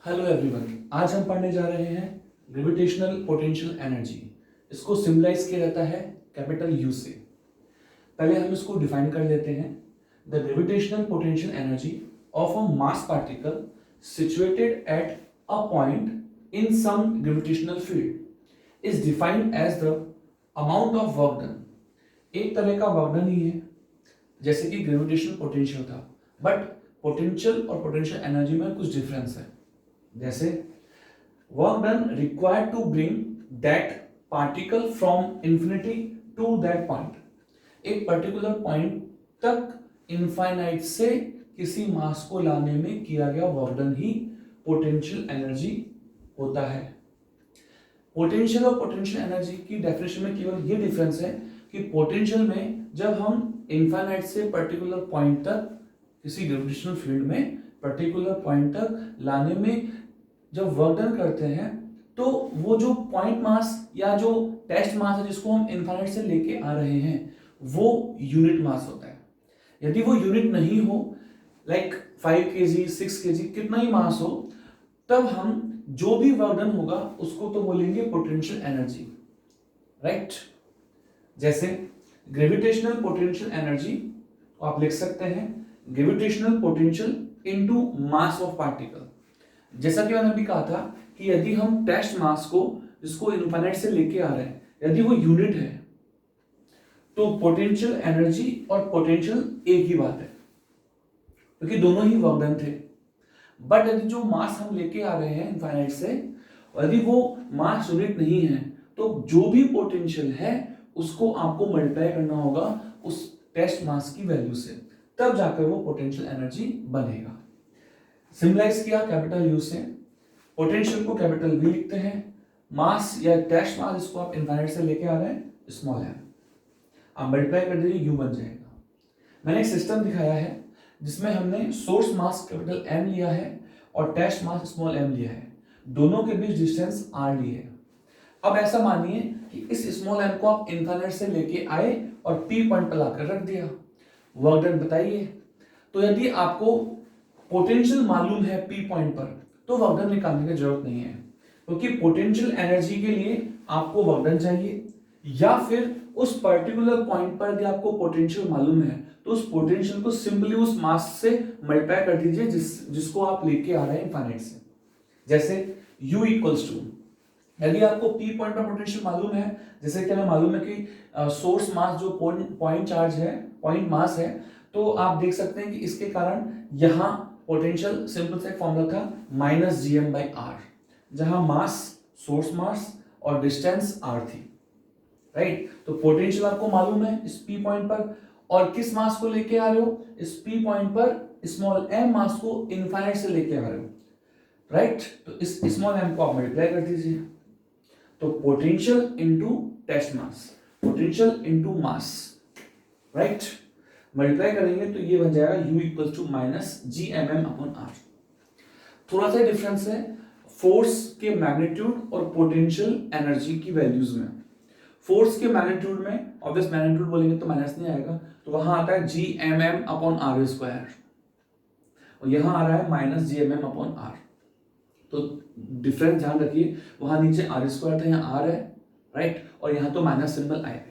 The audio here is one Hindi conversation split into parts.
हेलो एवरीवन, आज हम पढ़ने जा रहे हैं ग्रेविटेशनल पोटेंशियल एनर्जी। इसको सिंबलाइज किया जाता है कैपिटल यू से। पहले हम इसको डिफाइन कर लेते हैं। The gravitational potential energy of a mass particle situated at a point in some gravitational field is defined as the amount of work done. एक तरह का वर्क डन ही है जैसे कि ग्रेविटेशनल पोटेंशियल था, बट पोटेंशियल और पोटेंशियल एनर्जी में कुछ डिफरेंस है। जैसे work done required to bring that particle from infinity to that point. एक पर्टिकुलर पॉइंट तक इनफाइनाइट से किसी मास को लाने में किया गया वर्क डन ही पोटेंशियल एनर्जी होता है। पोटेंशियल और पोटेंशियल एनर्जी की डेफिनेशन में केवल ये डिफरेंस है कि पोटेंशियल में जब हम इनफाइनाइट से पर्टिकुलर पॉइंट तक किसी ग्रेविटेशनल फील्ड में पर्टिकुलर पॉइंट तक लाने में जब वर्क डन करते हैं तो वो जो पॉइंट मास या जो टेस्ट मास है जिसको हम इनफाइनाइट से लेके आ रहे हैं वो यूनिट मास होता है। यदि वो यूनिट नहीं हो, लाइक 5 kg 6 kg कितना ही मास हो, तब हम जो भी वर्क डन होगा उसको तो बोलेंगे पोटेंशियल एनर्जी, राइट। जैसे ग्रेविटेशनल पोटेंशियल एनर्जी को आप लिख सकते हैं gravitational potential into mass of particle. जैसा कि मैंने अभी कहा था कि यदि हम टेस्ट मास को जिसको इनफाइनाइट से लेके आ रहे हैं यदि वो यूनिट है तो पोटेंशियल एनर्जी और पोटेंशियल एक ही बात है, क्योंकि दोनों ही वर्क डन थे। बट यदि जो मास हम लेके आ रहे हैं इनफाइनाइट से, यदि वो मास यूनिट नहीं है तो जो भी पोटेंशियल है उसको आपको मल्टीप्लाई करना होगा उस टेस्ट मास की वैल्यू से, तब जाकर वो पोटेंशियल एनर्जी बनेगा। सिंबलाइज किया कैपिटल यू से, पोटेंशियल को कैपिटल वी लिखते हैं, मास या टेस्ट मास जिसको आप इनफाइनाइट से लेके आ रहे हैं स्मॉल एम, आप मल्टीप्लाई कर दीजिए यू बन जाएगा। मैंने एक सिस्टम दिखाया है जिसमें हमने सोर्स मास कैपिटल एम लिया है और टेस्ट मास स्मॉल एम लिया है, दोनों के बीच डिस्टेंस आर ली है। अब ऐसा मानिए कि इस स्मॉल एम को आप इनफाइनाइट से लेके आए और पी पॉइंट पर लाकर रख दिया, वर्क डन बताइए। तो यदि आपको पोटेंशियल मालूम है पी पॉइंट पर तो वर्क डन निकालने की जरूरत नहीं है, क्योंकि पोटेंशियल एनर्जी के लिए आपको वर्क डन चाहिए, या फिर उस पर्टिकुलर पॉइंट पर यदि आपको पोटेंशियल मालूम है तो उस पोटेंशियल को सिंपली उस मास से मल्टीप्लाई कर दीजिए जिसको आप लेके आ रहे हैं इनफाइनाइट से। जैसे u इक्वल्स टू, यदि आपको पी पॉइंट पर पोटेंशियल मालूम है, जैसे कि हमें मालूम है कि सोर्स मास जो पॉइंट चार्ज है, पॉइंट मास है, तो आप देख सकते हैं कि इसके कारण यहां पोटेंशियल सिंपल सा फॉर्मूला था माइनस जीएम बाई आर, जहां मास सोर्स मास और डिस्टेंस आर थी, राइट। तो पोटेंशियल आपको मालूम है इस पी पॉइंट पर, और किस मास को लेके आ रहे हो, इस पी पॉइंट पर स्मॉल एम मास को इनफाइनाइट से लेके आ रहे हो, राइट। तो इस स्मॉल एम को आप मल्टीप्लाई कर दीजिए, तो potential into test mass, potential into mass, right. Multiply करेंगे तो ये बन जाएगा u equal to minus G M M upon R. थोड़ा सा डिफरेंस है फोर्स के मैग्नीट्यूड और पोटेंशियल एनर्जी की वैल्यूज में। फोर्स के मैग्नीट्यूड में ऑब्वियस मैग्नीट्यूड बोलेंगे तो माइनस नहीं आएगा, तो वहां आता है G M M upon R square, और यहां आ रहा है minus G M M upon R. तो डिफरेंस ध्यान रखिए, वहां नीचे आर स्क्वायर था, यहाँ आर है, राइट, और यहां तो माइनस सिंबल आएगा।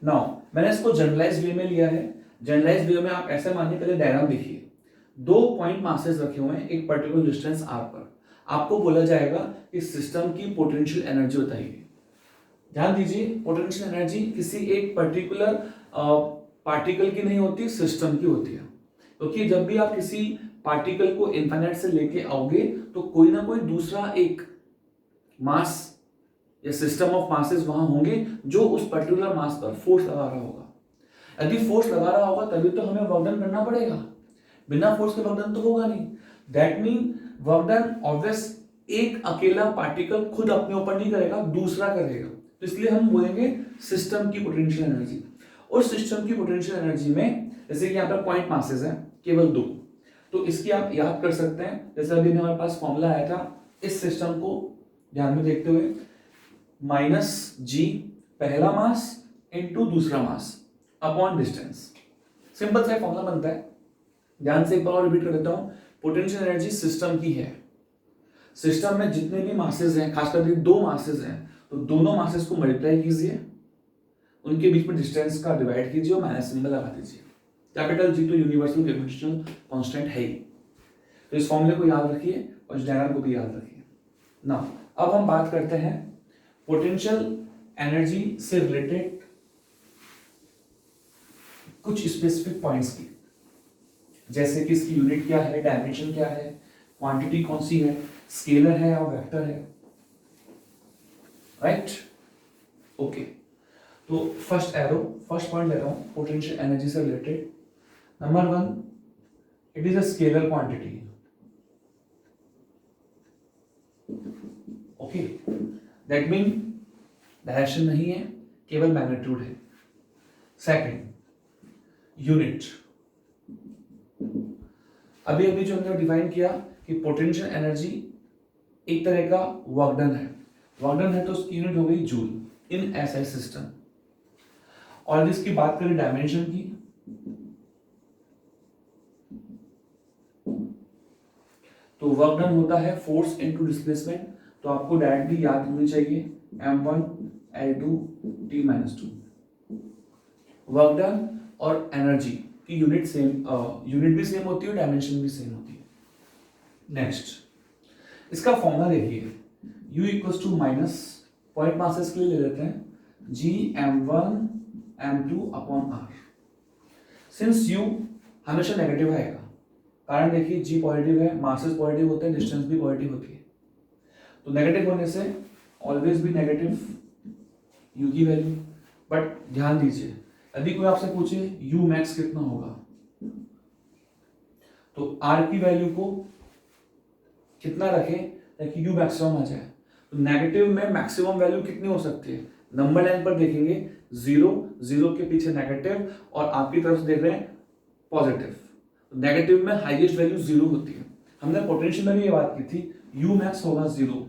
नाउ मैंने इसको जनरलाइज वे में लिया है। जनरलाइज वे में आप ऐसे मानिए, पहले डायग्राम देखिए, दो पॉइंट मासेस रखे हुए हैं एक पर्टिकुलर डिस्टेंस आर पर, आपको बोला जाएगा कि सिस्टम की पोटेंशियल एनर्जी बताइए। ध्यान दीजिए, पोटेंशियल एनर्जी किसी एक पर्टिकुलर पार्टिकल की नहीं होती, सिस्टम की होती है, क्योंकि जब भी आप किसी पार्टिकल को इनफाइनाइट से लेके आओगे तो कोई ना कोई दूसरा एक मास या सिस्टम ऑफ मासेस वहां होंगे जो उस पर्टिकुलर मास पर फोर्स लगा रहा होगा। यदि फोर्स लगा रहा होगा तभी तो हमें वर्क डन करना पड़ेगा, बिना फोर्स के वर्क डन तो होगा नहीं। That mean work done obvious एक अकेला पार्टिकल खुद अपने ऊपर नहीं करेगा, दूसरा करेगा, तो इसलिए हम बोलेंगे सिस्टम की पोटेंशियल एनर्जी। और सिस्टम की पोटेंशियल एनर्जी में जैसे कि यहाँ पर पॉइंट मासेस हैं केवल 2, तो इसकी आप याद कर सकते हैं। जैसे अभी हमारे पास फॉर्मूला आया था, इस सिस्टम को ध्यान में देखते हुए माइनस जी पहला मास इनटू दूसरा मास अपॉन डिस्टेंस, सिंपल सा फॉर्मूला बनता है। ध्यान से एक बार और रिपीट कर देता हूं, पोटेंशियल एनर्जी सिस्टम की है, सिस्टम में जितने भी मासेस हैं, खासकर ये दो मासेस हैं, तो दोनों मासेस को मल्टीप्लाई कीजिए, उनके बीच में डिस्टेंस का डिवाइड कीजिए और माइनस सिंबल लगा दीजिए। कैपिटल जी तो यूनिवर्सल ग्रेविटेशनल कांस्टेंट है ही, तो इस फॉर्मूले को याद रखिए और इस डायग्राम को भी याद रखिए ना। अब हम बात करते हैं पोटेंशियल एनर्जी से रिलेटेड कुछ स्पेसिफिक पॉइंट्स की, जैसे कि इसकी यूनिट क्या है, डायमेंशन क्या है, क्वांटिटी कौन सी है, स्केलर है या वेक्टर है, राइट। ओके, तो फर्स्ट पॉइंट ले रहा हूं पोटेंशियल एनर्जी से related. Number 1, it is a scalar quantity. Okay, that mean direction नहीं है, केवल मैग्नीट्यूड है। Second, unit. अभी अभी जो हमने डिफाइन किया कि पोटेंशियल एनर्जी एक तरह का वर्क डन है तो उसकी यूनिट हो गई जूल इन एसआई सिस्टम। और इसकी बात करें डायमेंशन की, तो वर्क डन होता है फोर्स इनटू डिस्प्लेसमेंट, तो आपको डायरेक्टली याद होनी चाहिए m1 L2 T-2। Work done और एनर्जी की यूनिट भी सेम होती है, डायमेंशन भी सेम होती है। नेक्स्ट, इसका फॉर्मूला देखिए, U equals to minus point masses के लिए ले लेते हैं G m1 m2 upon r। Since U हमेशा नेगेटिव आएगा, कारण देखिए G पॉजिटिव है, मासेस पॉजिटिव होते हैं, डिस्टेंस भी पॉजिटिव होती है, तो नेगेटिव होने से ऑलवेज भी नेगेटिव U की वैल्यू। बट ध्यान दीजिए, यदि कोई आपसे पूछे U मैक्स कितना होगा, तो R की वैल्यू को कितना रखें ताकि U मैक्सिमम आ जाए। तो नेगेटिव में मैक्सिमम वैल्यू कितनी हो सकती है, नंबर लाइन पर देखेंगे 0 के पीछे नेगेटिव और आपकी तरफ से देख रहे हैं पॉजिटिव, तो नेगेटिव में हाईएस्ट वैल्यू 0 होती है। हमने पोटेंशियल में भी ये बात की थी, U मैक्स होगा 0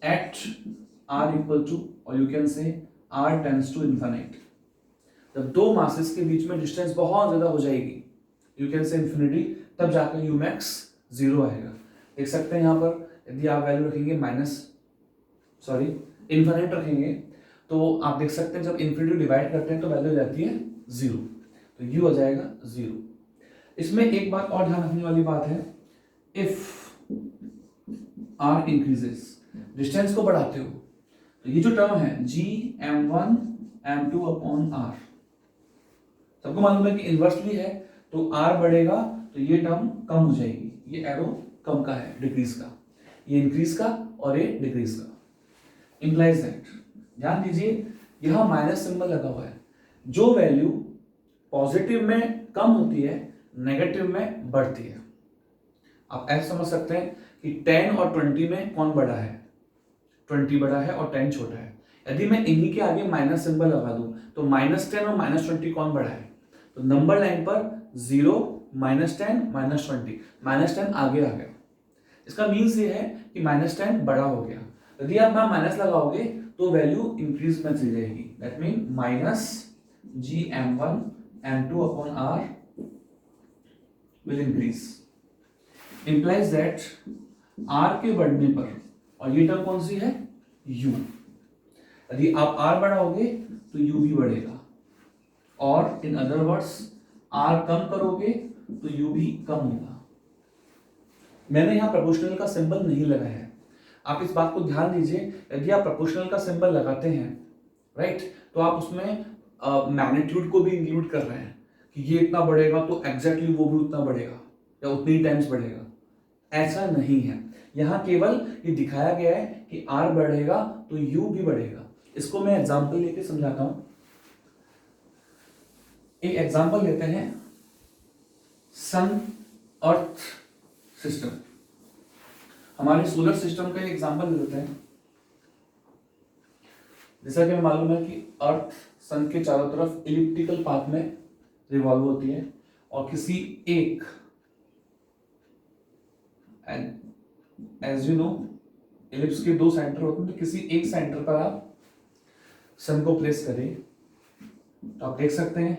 एट R इक्वल टू, और you can say R tends to infinite. जब दो मासेस के बीच में डिस्टेंस बहुत ज्यादा हो जाएगी, यू कैन से इन्फिनिटी, तब जाकर U मैक्स 0 आएगा। देख सकते हैं यहाँ पर, यदि आप वैल्यू रखेंगे इन्फिनिट रखेंगे, तो आप देख सकते हैं जब इन्फिनिटी डिवाइड करते हैं तो वैल्यू जाती है 0, तो U आ जाएगा 0। इसमें एक बात और ध्यान रखने वाली बात है, इफ R इंक्रीजेस, डिस्टेंस को बढ़ाते हो, तो ये जो टर्म है G m1 m2 upon R, सबको मालूम है कि इनवर्सली है, तो R बढ़ेगा तो ये टर्म कम हो जाएगी, ये एरो कम का है, डिक्रीज का, ये इंक्रीज का और ये डिक्रीज का। इंप्लाइज दैट, ध्यान दीजिए यहां माइनस सिंबल लगा हुआ है, जो वैल्यू पॉजिटिव में कम होती है नेगेटिव में बढ़ती है। आप ऐसे समझ सकते हैं कि 10 और 20 में कौन बड़ा है, 20 बड़ा है और 10 छोटा है। यदि मैं इन्हीं के आगे माइनस सिंबल लगा दूं तो -10 और -20 कौन बड़ा है, तो नंबर लाइन पर 0 -10 -20, -10 आगे आ गया। इसका मीन्स ये है कि -10 बड़ा हो गया। यदि आप वहां माइनस लगाओगे तो वैल्यू इंक्रीज में चली जाएगी, that mean minus G m1 m2 upon R will increase, implies that R के बढ़ने पर, और ये टर्म कौन सी है U, यदि आप R बढ़ाओगे तो U भी बढ़ेगा, और इन अदर वर्ड्स R कम करोगे तो U भी कम होगा। मैंने यहाँ प्रोपोर्शनल का सिंबल नहीं लगाया है, आप इस बात को ध्यान दीजिए, यदि आप प्रोपोर्शनल का सिंबल लगाते हैं राइट, तो आप उसमें मैग्नीट्यूड को भी इंक्लूड कर रहे हैं कि ये इतना बढ़ेगा तो एग्जैक्टली वो भी उतना बढ़ेगा या उतनी टाइम्स बढ़ेगा। ऐसा नहीं है, यहाँ केवल ये दिखाया गया है कि R बढ़ेगा तो U भी बढ़ेगा। इसको मैं एग्जांपल लेके समझाता हूं। एक एग्जांपल लेते हैं, सन अर्थ सिस्टम, हमारे सोलर सिस्टम का एग्जांपल लेते हैं। जैसा कि हमें मालूम है कि अर्थ सन के चारों तरफ इलिप्टिकल पाथ में रिवॉल्व होती है, और किसी एक, एज यू नो इलिप्स के 2 सेंटर होते हैं, तो किसी एक सेंटर पर आप सन को प्लेस करें, तो आप देख सकते हैं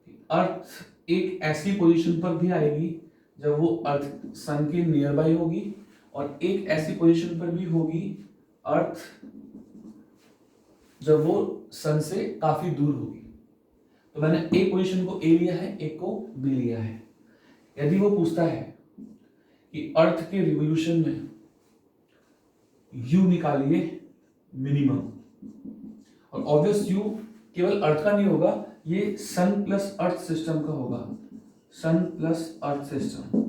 कि अर्थ एक ऐसी पोजीशन पर भी आएगी जब वो अर्थ सन के नियर बाई होगी, और एक ऐसी पोजीशन पर भी होगी अर्थ जब वो सन से काफी दूर होगी। तो मैंने एक पोजीशन को ए लिया है, एक को बी लिया है। यदि वो पूछता है कि अर्थ के रिवोल्यूशन में यू निकालिए मिनिमम, और ऑब्वियस यू केवल अर्थ का नहीं होगा, ये सन प्लस अर्थ सिस्टम का होगा, सन प्लस अर्थ सिस्टम।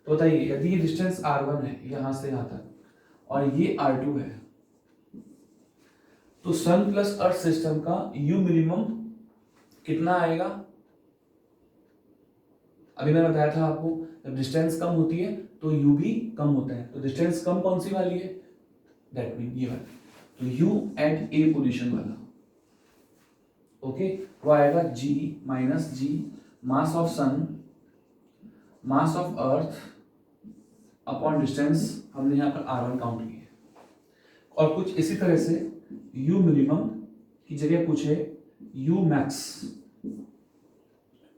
तो बताइए यदि ये डिस्टेंस r1 है यहां से यहां तक और ये r2 है, तो सन प्लस अर्थ सिस्टम का u मिनिमम कितना आएगा? अभी मैंने बताया था आपको जब डिस्टेंस कम होती है तो u भी कम होता है। तो डिस्टेंस कम कौन सी वाली है? दैट मीन ये वाली। तो u एट ए पोजीशन वाला, ओके, वो आएगा g minus g mass of sun mass of earth upon distance, हमने यहाँ पर r1 काउंट किया है। और कुछ इसी तरह से u मिनिमम की जगह पूछे u मैक्स,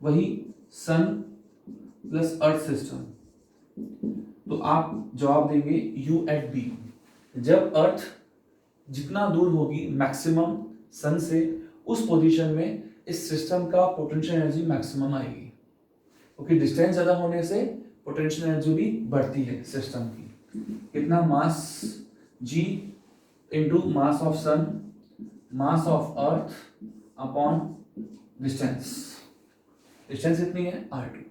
वही सन प्लस अर्थ सिस्टम, तो आप जवाब देंगे u एट b। जब अर्थ जितना दूर होगी मैक्सिमम सन से, उस पोजीशन में इस सिस्टम का पोटेंशियल एनर्जी मैक्सिमम आएगी, क्योंकि डिस्टेंस ज्यादा होने से पोटेंशियल एनर्जी भी बढ़ती है सिस्टम की। कितना? Mass g into mass of sun mass of earth upon distance. Distance कितनी है? r2,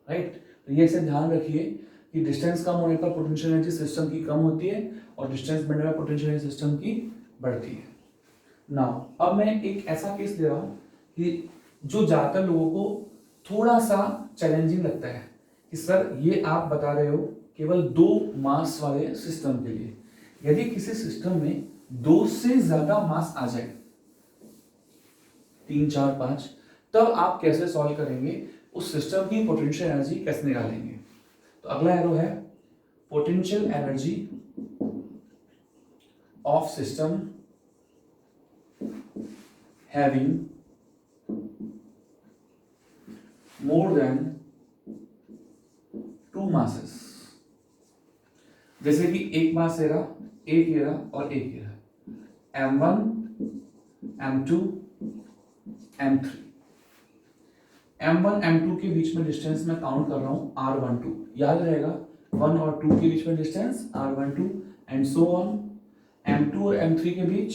right. तो ये ऐसे ध्यान रखिए कि डिस्टेंस कम होने पर पोटेंशियल एनर्जी सिस्टम की कम होती है और डिस्टेंस बढ़ने पर पोटेंशियल एनर्जी सिस्टम की बढ़ती है। नाउ अब मैं एक ऐसा केस ले रहा हूं कि जो ज्यादातर लोगों को थोड़ा सा चैलेंजिंग लगता है कि सर ये आप बता रहे हो केवल 2 मास वाले सिस्टम के लिए। यदि किसी सिस्टम में 2 से ज्यादा मास आ जाए, 3, 4, 5, तब आप कैसे सॉल्व करेंगे? उस सिस्टम की पोटेंशियल एनर्जी कैसे निकालेंगे? तो अगला एरो है potential energy of system having more than 2 masses। जैसे कि एक मास ले रहा, एक ले रहा और एक ले रहा, m1 m2 m3। m1 m2 के बीच में डिस्टेंस मैं काउंट कर रहा हूं r12, याद रहेगा 1 और 2 के बीच में distance r12 and so on. m2 और m3 के बीच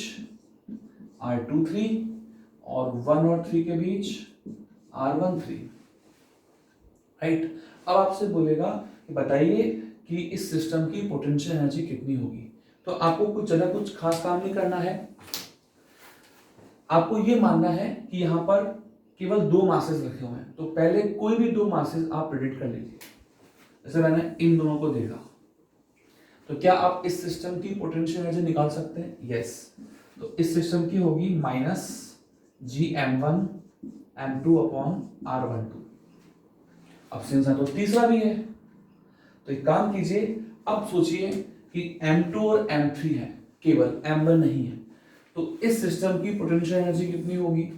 r23 और 1 और 3 के बीच r13, राइट। अब आपसे बोलेगा कि बताइए कि इस सिस्टम की पोटेंशियल एनर्जी कितनी होगी। तो आपको कुछ ज्यादा कुछ खास काम नहीं करना है, आपको ये मानना है कि यहां पर केवल 2 मासेस रखे हुए हैं। तो पहले कोई भी 2 मासेस आप प्रेडिक्ट कर लीजिए। जैसे मैंने इन दोनों को देखा, तो क्या आप इस सिस्टम की पोटेंशियल एनर्जी निकाल सकते हैं? यस। तो इस सिस्टम की होगी माइनस जी m1 m2 अपॉन r12। अब सिंस तो तीसरा भी है, तो एक काम कीजिए, अब सोचिए कि m2 और m3 है, केवल m1 नहीं है, तो इस सिस्टम की पोटेंशियल एनर्जी कितनी होगी?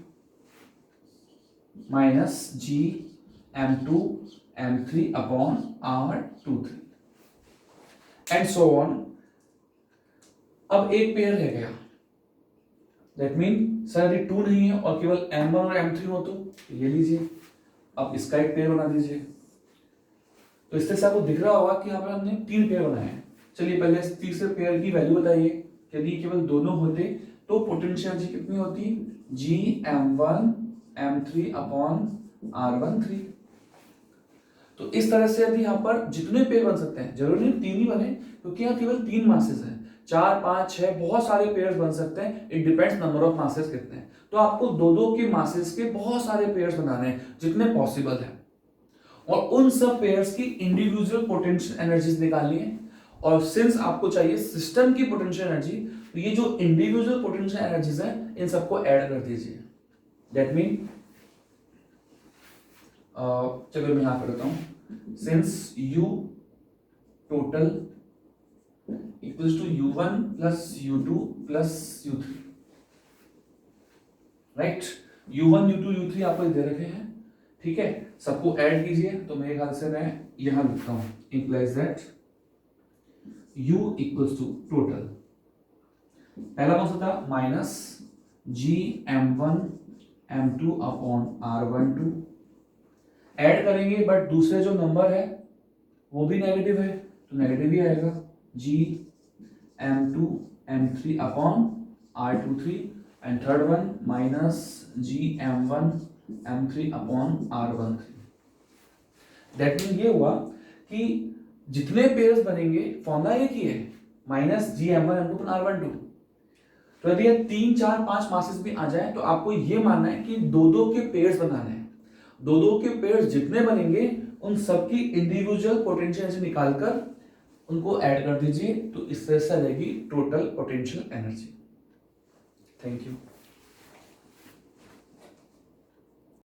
Minus G m2 m3 upon r23 and so on. अब एक पेयर रह गया, दैट मीन सर यदि 2 नहीं है और केवल m1 और m3 हो तो ले लीजिए। अब इसका एक पेयर बना दीजिए। तो इससे से आपको दिख रहा होगा कि यहाँ पर हमने 3 पेयर बनाए हैं। चलिए पहले इस तीसरे पेयर की वैल्यू बताइए। यदि केवल दोनों होते तो पोटेंशियल एनर्जी कितनी होती? जी m1 m3 अपॉन r13। तो इस तरह से यदि यहाँ पर जितने पेयर बन सकते हैं, जरूरी नहीं 3 ही बने, क्योंकि यहाँ केवल 3 मासेस हैं, 4, 5, 6 बहुत सारे पेयर्स बन सकते हैं। It depends number of masses कितने हैं। तो आपको 2-2 के मासेस के बहुत सारे पेयर्स बनाने हैं जितने पॉसिबल है, और उन सब पेयर्स की इंडिविजुअल पोटेंशियल एनर्जीज निकालनी है। और सिंस आपको चाहिए सिस्टम की पोटेंशियल एनर्जी, तो ये जो इंडिविजुअल पोटेंशियल एनर्जीज हैं इन सबको ऐड कर दीजिए। दैट मीन चलो मैं यहां करता हूं, since u total equals to u1 plus u2 plus u3, right. u1 u2 u3 आपको दे रखे हैं, ठीक है। सबको ऐड कीजिए तो मेरे ख्याल से मैं यहां लिखता हूं implies that U equals to total, पहला कौन सा था minus GM1M2 upon R12, add करेंगे बट दूसरे जो नंबर है वो भी नेगेटिव है तो नेगेटिव ही आएगा, GM2M3 upon R23 and third one minus GM1M3 upon R13। That mean ये हुआ कि जितने पेयर्स बनेंगे फॉर्मूला एक ही है, माइनस GM1M2 अपॉन R12। तो यदि 3 4 5 मासेस भी आ जाए तो आपको ये मानना है कि दो दो के पेयर्स बनाने हैं, दो दो के पेयर्स जितने बनेंगे उन सबकी इंडिविजुअल पोटेंशियल एनर्जी निकालकर उनको ऐड कर दीजिए, तो इस तरह से रहेगी total potential energy. Thank you.